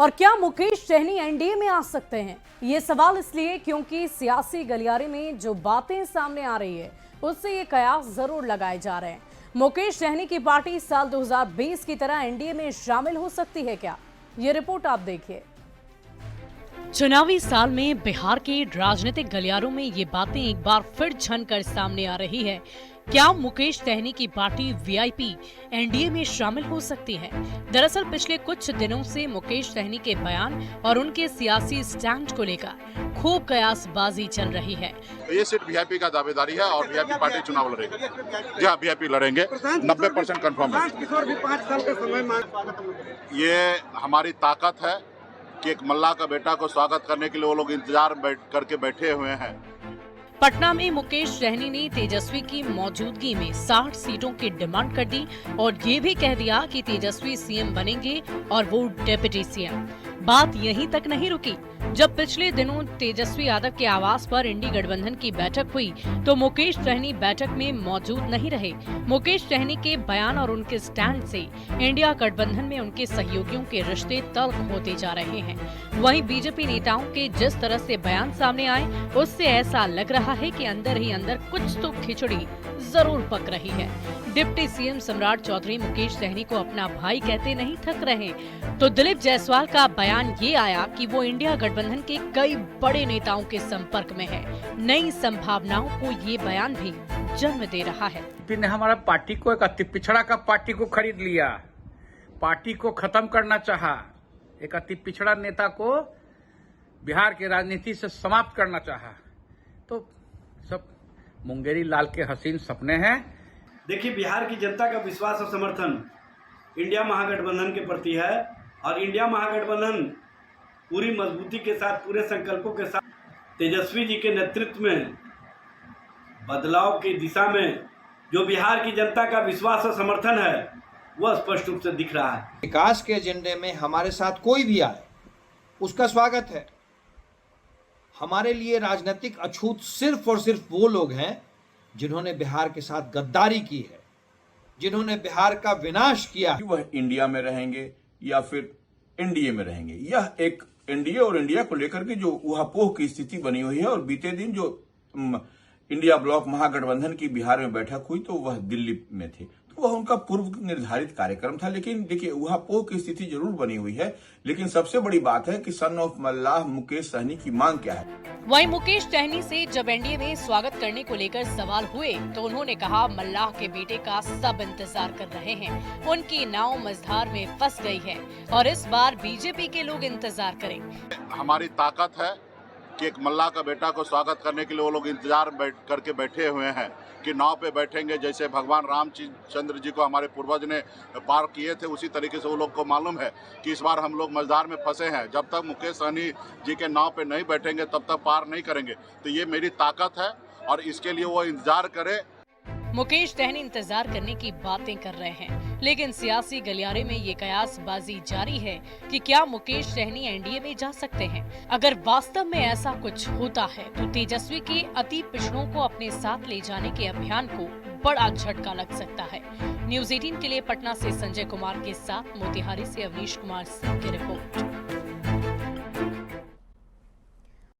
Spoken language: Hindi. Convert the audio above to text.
और क्या मुकेश सहनी एनडीए में आ सकते हैं? ये सवाल इसलिए क्योंकि सियासी गलियारे में जो बातें सामने आ रही है उससे ये कयास जरूर लगाए जा रहे हैं। मुकेश सहनी की पार्टी साल 2020 की तरह एनडीए में शामिल हो सकती है क्या? ये रिपोर्ट आप देखिए। चुनावी साल में बिहार के राजनीतिक गलियारों में ये बातें एक बार फिर छनकर सामने आ रही है। क्या मुकेश सहनी की पार्टी वीआईपी एनडीए में शामिल हो सकती है? दरअसल पिछले कुछ दिनों से मुकेश सहनी के बयान और उनके सियासी स्टैंड को लेकर खूब कयासबाजी चल रही है। ये सीट वीआईपी का दावेदारी है और वीआईपी पार्टी चुनाव लड़ेगी। जी हाँ, वीआईपी लड़ेंगे, 90% कंफर्म है। ये हमारी ताकत है कि एक मल्लाह का बेटा को स्वागत करने के लिए वो लोग इंतजार करके बैठे हुए हैं। पटना में मुकेश सहनी ने तेजस्वी की मौजूदगी में 60 सीटों की डिमांड कर दी और ये भी कह दिया कि तेजस्वी सीएम बनेंगे और वो डिप्टी सीएम। बात यहीं तक नहीं रुकी। जब पिछले दिनों तेजस्वी यादव के आवास पर इंडी गठबंधन की बैठक हुई तो मुकेश सहनी बैठक में मौजूद नहीं रहे। मुकेश सहनी के बयान और उनके स्टैंड से इंडिया गठबंधन में उनके सहयोगियों के रिश्ते तल्ख होते जा रहे हैं। वहीं बीजेपी नेताओं के जिस तरह से बयान सामने आए उससे ऐसा लग रहा है कि अंदर ही अंदर कुछ तो खिचड़ी जरूर पक रही है। डिप्टी सीएम सम्राट चौधरी मुकेश सहनी को अपना भाई कहते नहीं थक रहे तो दिलीप जायसवाल का बयान ये आया कि वो इंडिया गठबंधन के कई बड़े नेताओं के संपर्क में है। नई संभावनाओं को ये बयान भी जन्म दे रहा है। ने हमारा पार्टी को एक अति पिछड़ा का पार्टी को खरीद लिया, पार्टी को खत्म करना चाहा, एक अति पिछड़ा नेता को बिहार की राजनीति से समाप्त करना चाहा। तो सब मुंगेरी लाल के हसीन सपने हैं। देखिए, बिहार की जनता का विश्वास और समर्थन इंडिया महागठबंधन के प्रति है और इंडिया महागठबंधन पूरी मजबूती के साथ, पूरे संकल्पों के साथ तेजस्वी जी के नेतृत्व में बदलाव की दिशा में जो बिहार की जनता का विश्वास और समर्थन है वह स्पष्ट रूप से दिख रहा है। विकास के एजेंडे में हमारे साथ कोई भी आए उसका स्वागत है। हमारे लिए राजनीतिक अछूत सिर्फ और सिर्फ वो लोग हैं जिन्होंने बिहार के साथ गद्दारी की है, जिन्होंने बिहार का विनाश किया। वह इंडिया में रहेंगे या फिर एनडीए में रहेंगे, यह एक एनडीए और इंडिया को लेकर के जो ऊहापोह की स्थिति बनी हुई है। और बीते दिन जो इंडिया ब्लॉक महागठबंधन की बिहार में बैठक हुई तो वह दिल्ली में थे, तो वह उनका पूर्व निर्धारित कार्यक्रम था। लेकिन देखिए, ऊहापोह की स्थिति जरूर बनी हुई है। लेकिन सबसे बड़ी बात है कि सन ऑफ मल्लाह मुकेश सहनी की मांग क्या है। वहीं मुकेश सहनी से जब एनडीए में स्वागत करने को लेकर सवाल हुए तो उन्होंने कहा, मल्लाह के बेटे का सब इंतजार कर रहे हैं, उनकी नाव मझधार में फंस गई है और इस बार बीजेपी के लोग इंतजार करेंगे। हमारी ताकत है कि एक मल्लाह का बेटा को स्वागत करने के लिए वो लोग इंतजार करके बैठे हुए हैं कि नाव पे बैठेंगे। जैसे भगवान रामचंद्र जी को हमारे पूर्वज ने पार किए थे, उसी तरीके से वो लोग को मालूम है कि इस बार हम लोग मझधार में फंसे हैं। जब तक मुकेश सहनी जी के नाव पे नहीं बैठेंगे तब तक पार नहीं करेंगे। तो ये मेरी ताकत है और इसके लिए वो इंतजार करे। मुकेश सहनी इंतजार करने की बातें कर रहे हैं, लेकिन सियासी गलियारे में ये कयासबाजी जारी है कि क्या मुकेश सहनी एनडीए में जा सकते हैं। अगर वास्तव में ऐसा कुछ होता है तो तेजस्वी के अति पिछड़ों को अपने साथ ले जाने के अभियान को बड़ा झटका लग सकता है। न्यूज़ 18 के लिए पटना से संजय कुमार के साथ मोतिहारी से अवनीश कुमार सिंह की रिपोर्ट।